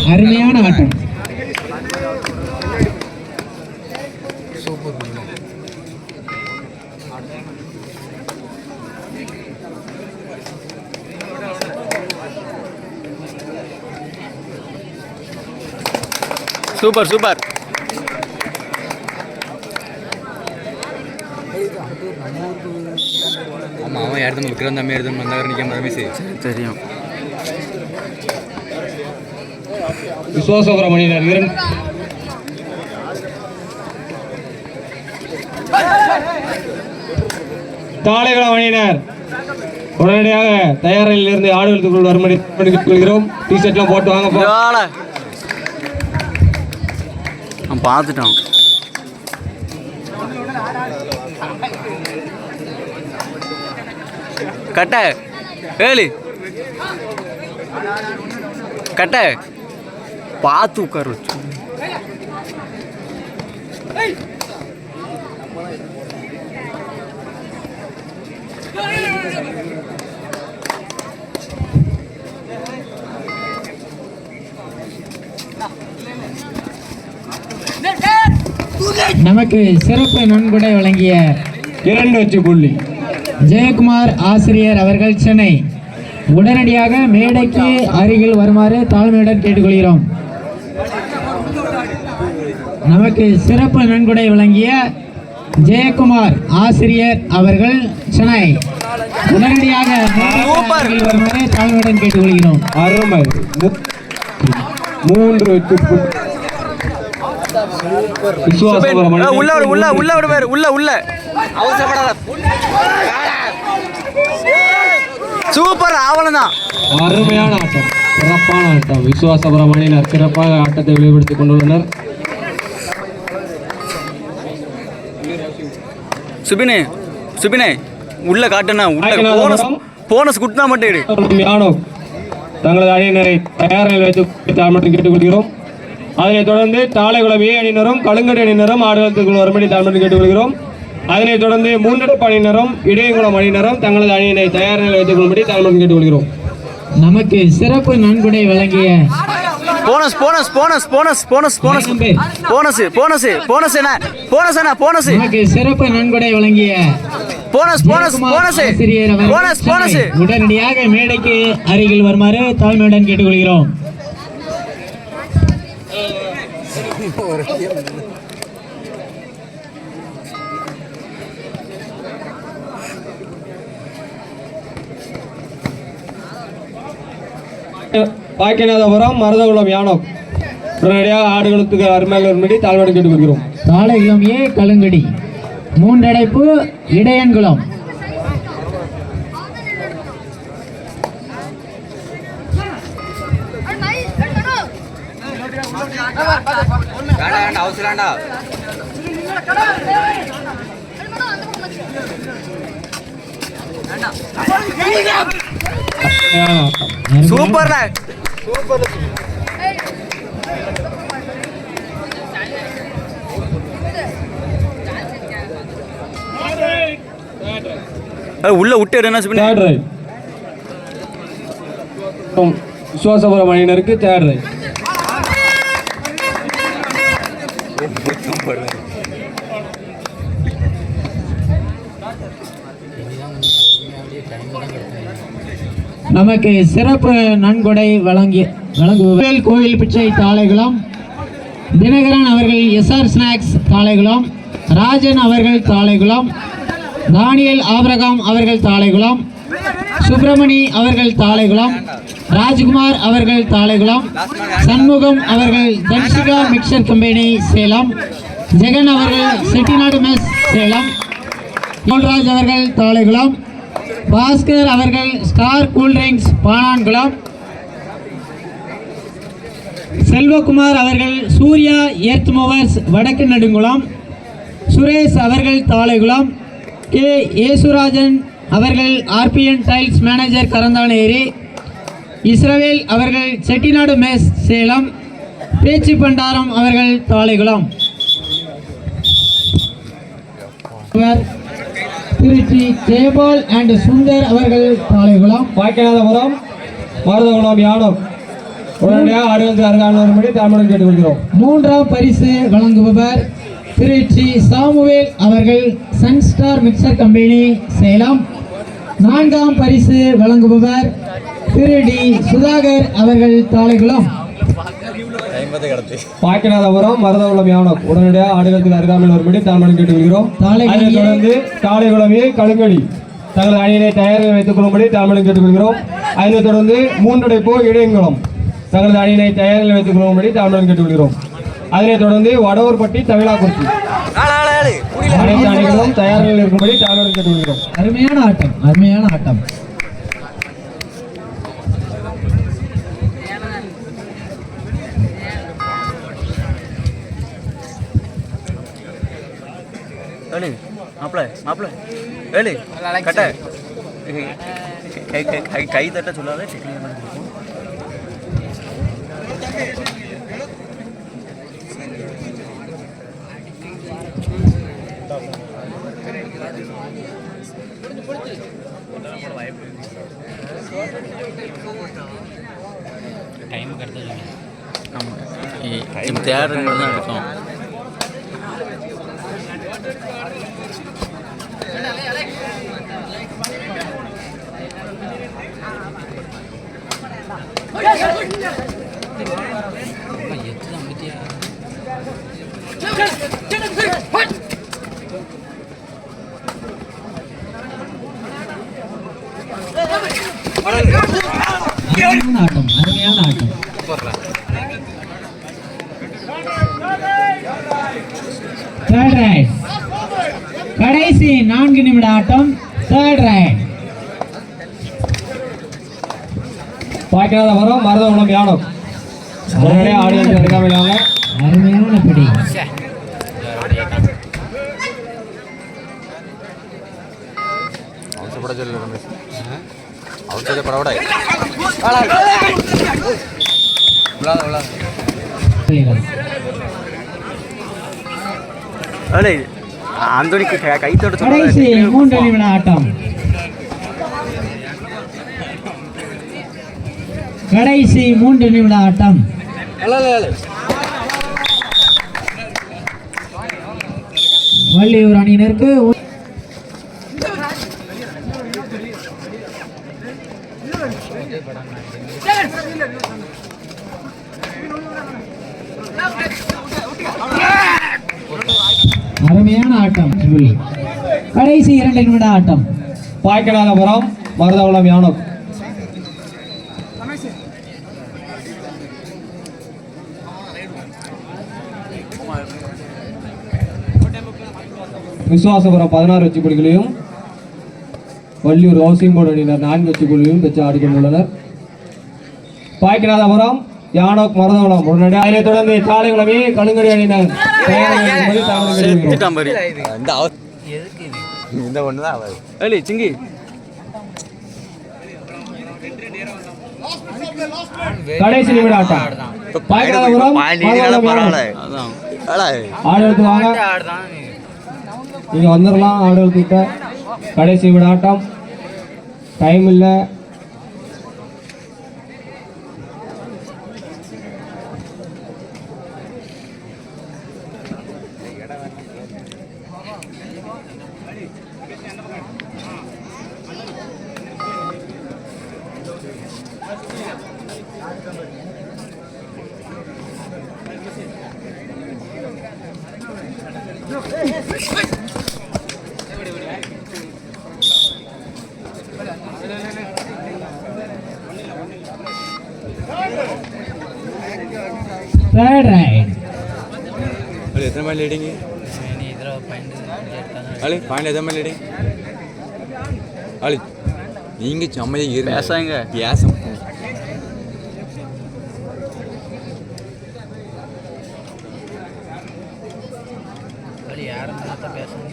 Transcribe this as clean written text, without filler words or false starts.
அருமையான ஆட்டம். Super super. ஆமாம், அவன் எடுத்து விக்ரம் தம்பி எடுத்து வந்தாங்க நிற்காம ரமேஷ் தெரியும். விஸ்வசுப்ரமணியன் தாளைகளம் அணியினர் உடனடியாக தயாரில் இருந்து ஆடுகளுக்குள் வரும்படி கொள்கிறோம். டிஷர்ட்லாம் போட்டு வாங்க. பார்த்துட்டான். கட்ட ஏழு கட்ட பார்த்து உட்கார வச்சு. நமக்கு சிறப்பு நன்கொடை வழங்கிய 2 வெற்றி புள்ளி ஜெயக்குமார் ஆசிரியர் அவர்கள் சென்னை உடனடியாக மேடைக்கு அருகில் வருமாறு தாழ்மையுடன் கேட்டுக்கொள்கிறோம். நமக்கு சிறப்பு நன்கொடை வழங்கிய ஜெயக்குமார் ஆசிரியர் அவர்கள் சென்னை உடனடியாக வருமாறு தாழ்மையுடன் கேட்டுக்கொள்கிறோம். அருமை. 3 வெற்றி புள்ளி. சூப்பர். அவ்வளவுதான். அருமையான ஆட்டம், சிறப்பான ஆட்டம். விஸ்வசுப்ரமணியனர் சிறப்பாக ஆட்டத்தை வெளிப்படுத்திக் கொண்டுள்ளனர். சுபினே உள்ள காட்டுனா போனஸ் குட்டினா மட்டும் தங்களது அணியினரை தயார் நிலையில் வைத்து கேட்டுக்கொள்கிறோம். அதனைத் தொடர்ந்து தாளைகுளம் ஏ அணியினரும் கழுங்கடி அணியினரும் ஆடுகளத்துக்குள் வரும்படி தாழ்மையுடன் கேட்டுக்கொள்கிறோம். அதனைத் தொடர்ந்து மூன்றெடுப்பு அணியினரும் இடையங்குளம் அணியினரும் தங்களது அணியினை தயார் நிலையில் வைத்துக் கொள்ளும்படி தாழ்மையுடன் கேட்டுக்கொள்கிறோம். நமக்கு சிறப்பு நன்கொடை வழங்கிய bonus bonus bonus bonus bonus bonus bonus bonus bonus என்ன போனஸ் என்ன போனஸ் நமக்கு சிறப்பு நன்கொடை வழங்கிய bonus bonus bonus bonus bonus உடனடியாக மேடைக்கு அருகில் வருமாறு தாழ்மையுடன் கேட்டுக்கொள்கிறோம். பாக்கியநாதபுரம் மருதகுளம் யானம் உடனடியாக ஆடுகளத்துக்கு அருமையாக வரும்படி தாழ்மையுடன் கேட்டுக்கொள்கிறோம். தாளைகுளம் ஏ கழுங்கடி மூன்றடைப்பு இடையன்குளம். சூப்பர் உள்ள விட்டு விஸ்வசுப்ரமணியனருக்கு தேர்ட் ரைட். நமக்கு சிறப்பு நன்கொடை வழங்குவோர் கோவில் பிச்சை தாளைகுளம், தினகரன் அவர்கள் SR ஸ்நாக்ஸ் தாளைகுளம், ராஜன் அவர்கள் தாளைகுளம், தானியல் ஆபிரகாம் அவர்கள் தாளைகுளம், சுப்பிரமணி அவர்கள் தாளைகுளம், ராஜ்குமார் அவர்கள் தாளைகுளம், சண்முகம் அவர்கள் தன்சிகா மிக்சர் கம்பெனி சேலம், ஜெகன் அவர்கள் செட்டிநாடு மெஸ் சேலம், போல்ராஜ் அவர்கள் தாளைகுளம், பாஸ்கர் அவர்கள் ஸ்டார் கூல்ட்ரிங்க்ஸ் பானான்குளம், செல்வகுமார் அவர்கள் சூர்யா எர்த் மூவர்ஸ் வடக்கு நடுங்குளம், சுரேஷ் அவர்கள் தாளைகுளம், கே ஏசுராஜன் அவர்கள் RPN டைல்ஸ் மேனேஜர் கரந்தானேரி, இஸ்ரவேல் அவர்கள் செட்டிநாடு மெஸ் சேலம், பேச்சு பண்டாரம் அவர்கள் தாளைகுளம், திருச்சி ஜெயபால் அண்ட் சுந்தர் அவர்கள் தாளைகுளம், பாக்கியநாதபுரம் மருதகுளம் யானம் உடனடியாக ஆடுகளத்துக்கு அருகாமல் வரும்படி தாழ்மையுடன் கேட்டுக்கொள்கிறோம். மூன்றாம் பரிசு வழங்குபவர் திரு டி சாமுவேல் அவர்கள் சன்ஸ்டார் மிக்சர் கம்பெனி சேலம். நான்காம் பரிசு வழங்குபவர் திரு டி சுதாகர் அவர்கள் தாளைகுளம். பாக்கியநாதபுரம் மருதகுளம் யானம் உடனடியாக ஆடுகளத்துக்கு அருகாமல் வரும்படி தாழ்மையுடன் கேட்டுக்கொள்கிறோம். அதைத் தொடர்ந்து தாளைகுளமே கழுங்கடி தங்களது அணியினை தயாரில் வைத்துக் கொள்ளும்படி தாழ்மையுடன் கேட்டுக்கொள்கிறோம். அதனைத் தொடர்ந்து மூன்றடைப்போ இடையங்குளம் தங்களது அணியினை தயாரில் வைத்துக் கொள்ளும்படி தாழ்மையுடன் கேட்டுக்கொள்கிறோம். அதனைத் தொடர்ந்து வடவூர்பட்டி தமிழாக்குறிச்சி அனைத்து அணிகளும் தயாரில் இருக்கும்படி தாழ்மையுடன் கேட்டுக்கொள்கிறோம். அருமையான ஆட்டம், அருமையான ஆட்டம். கை தட்ட சொல்லாத டைம் கிடைத்தது. ஆமாம் தேடுறது தான் இருக்கும். ஆட்டம், அருமையான ஆட்டம். தேர்ட் ரைட், கடைசி 4 நிமிட ஆட்டம். Third right. பாக்கியநாதபுரம் மருதகுளம் யானம் உடனடியாக ஆடுகளத்துக்கு அருகாமல் வாங்க. அருமையான பிடி. ஆந்தோனிக்கு கை தொட்டு கடைசி 3 நிமிட ஆட்டம். கடைசி 3 நிமிட ஆட்டம். வள்ளியூர் அணியினருக்கு அருமையான ஆட்டம். கடைசி 2 நிமிட ஆட்டம். பாக்கியநாதபுரம் மருதகுளம் யானம் விசுவாசபுரம் 16 வெற்றி புள்ளிகளையும் வள்ளியூர் ஹவுசிங் போர்டு அணியினர் 4 வெற்றி புள்ளிகளையும் பெற்று ஆடிக்கொண்டுள்ளனர். பாக்கியநாதபுரம் யானோக் மருதகுளம் உடனடியாக அதனைத் தொடர்ந்து தாளைகுளமே கழுங்கடி அணியினர் சிங்கி கடைசி நிமிட ஆட்டம். பாக்கியநாதபுரம் ஆடுகளுக்கு வாங்க, நீங்க வந்துடலாம் ஆடுகளுக்கிட்ட. கடைசி நிமிட ஆட்டம், டைம் இல்லை. Third right. எத்தனை மைல் லீடிங்? அலி பாயிண்ட் எத்தனை மைல் லீடிங்? அலி நீங்க செம்மையா பேசாங்க பேச யாரும் பேசுங்க.